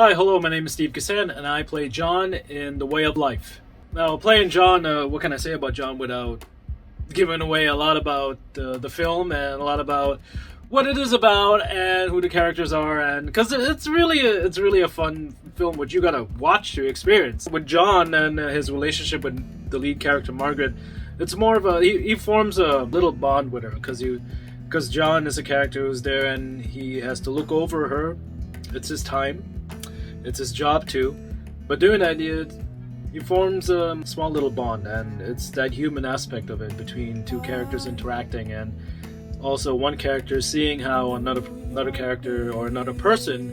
Hi, hello, my name is Steve Kassan, and I play John in The Way of Life. Now, playing John, what can I say about John without giving away a lot about the film and a lot about what it is about and who the characters are, and because it's really a fun film which you gotta watch to experience. With John and his relationship with the lead character Margaret, it's more of a he forms a little bond with her because John is a character who's there and he has to look over her. It's his time. It's his job too, but doing that, he forms a small little bond, and it's that human aspect of it between two characters interacting, and also one character seeing how another character or another person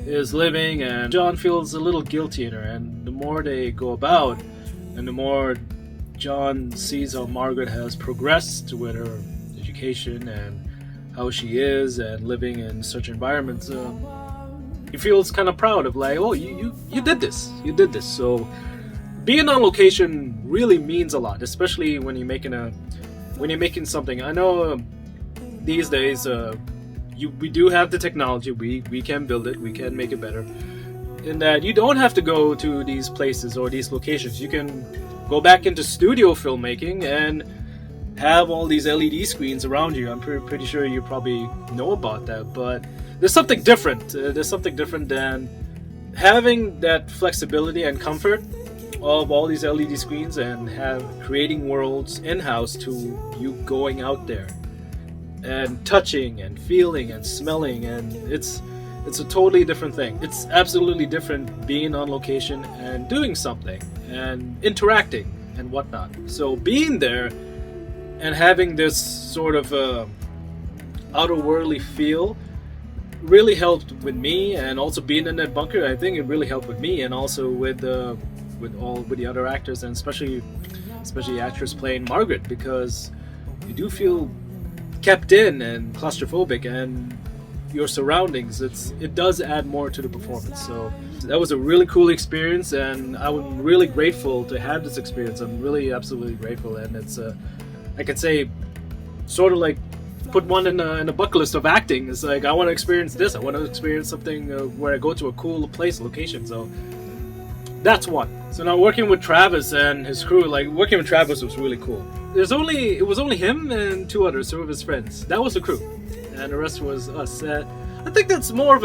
is living, and John feels a little guilty in her, and the more they go about, and the more John sees how Margaret has progressed with her education and how she is and living in such environments. He feels kind of proud of like, oh, you did this, So being on location really means a lot, especially when you're making something. I know these days we do have the technology, we can build it, we can make it better, in that you don't have to go to these places or these locations. You can go back into studio filmmaking and have all these LED screens around you. I'm pretty sure you probably know about that, but there's something different. There's something different than having that flexibility and comfort of all these LED screens and creating worlds in-house to you going out there and touching and feeling and smelling, and it's a totally different thing. It's absolutely different being on location and doing something and interacting and whatnot. So being there and having this sort of outer-worldly feel really helped with me, and also being in that bunker, I think it really helped with me, and also with the other actors, and especially the actress playing Margaret, because you do feel kept in and claustrophobic, and your surroundings. It does add more to the performance. So that was a really cool experience, and I'm really grateful to have this experience. I'm really absolutely grateful, and it's I could say sort of like put one in a bucket list of acting. It's like I want to experience this. I want to experience something where I go to a cool place, location. So that's one. So now working with Travis and his crew, like working with Travis was really cool. It was only him and two others, two of his friends. That was the crew, and the rest was us. I think that's more of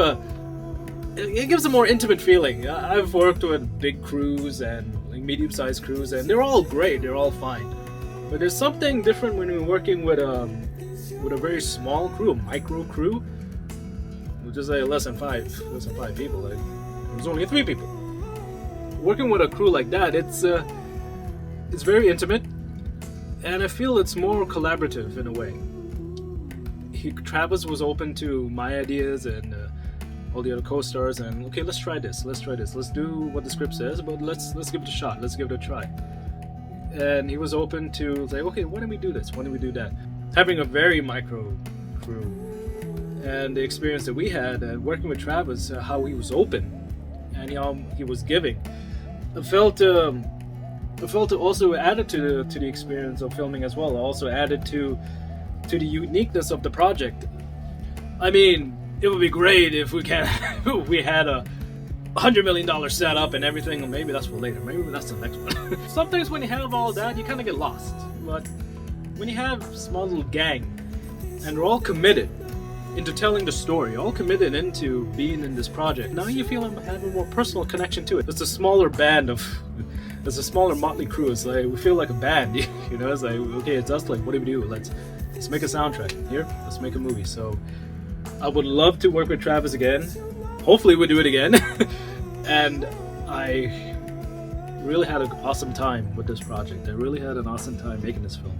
it gives a more intimate feeling. I've worked with big crews and like medium-sized crews, and they're all great. They're all fine. But there's something different when you're working with a very small crew, a micro crew, which is like less than five people. Like there's only 3 people. Working with a crew like that, it's very intimate, and I feel it's more collaborative in a way. Travis was open to my ideas and all the other co-stars, and okay, let's try this, let's do what the script says, but let's give it a shot, let's give it a try. And he was open to say, okay, why don't we do this? Why don't we do that? Having a very micro crew and the experience that we had working with Travis, how he was open and how he was giving, I felt it also added to the experience of filming as well. It also added to the uniqueness of the project. I mean, it would be great if we had a $100 million setup and everything. Maybe that's for later. Maybe that's the next one. Sometimes when you have all that, you kind of get lost. But when you have a small little gang and they're all committed into telling the story, all committed into being in this project, now you feel have a more personal connection to it. It's a smaller motley crew. It's like we feel like a band. You know, it's like, okay, it's us. Like, what do we do? Let's make a soundtrack here. Let's make a movie. So I would love to work with Travis again. Hopefully we'll do it again. And I really had an awesome time with this project. I really had an awesome time making this film,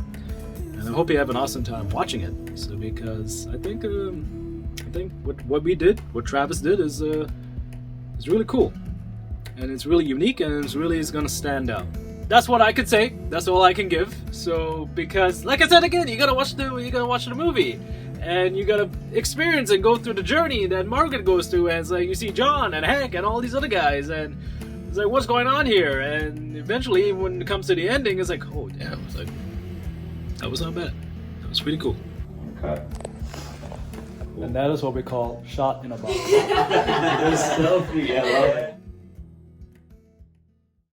and I hope you have an awesome time watching it. So because I think what Travis did is really cool, and it's really unique, and it's gonna stand out. That's what I could say. That's all I can give. So because, like I said again, you gotta watch the movie. And you gotta experience and go through the journey that Margaret goes through, and it's like you see John and Hank and all these other guys, and it's like, what's going on here? And eventually, when it comes to the ending, it's like, oh damn, it's like that was not bad. That was pretty cool. Cut. And that is what we call shot in a box. Stealthy, I love it.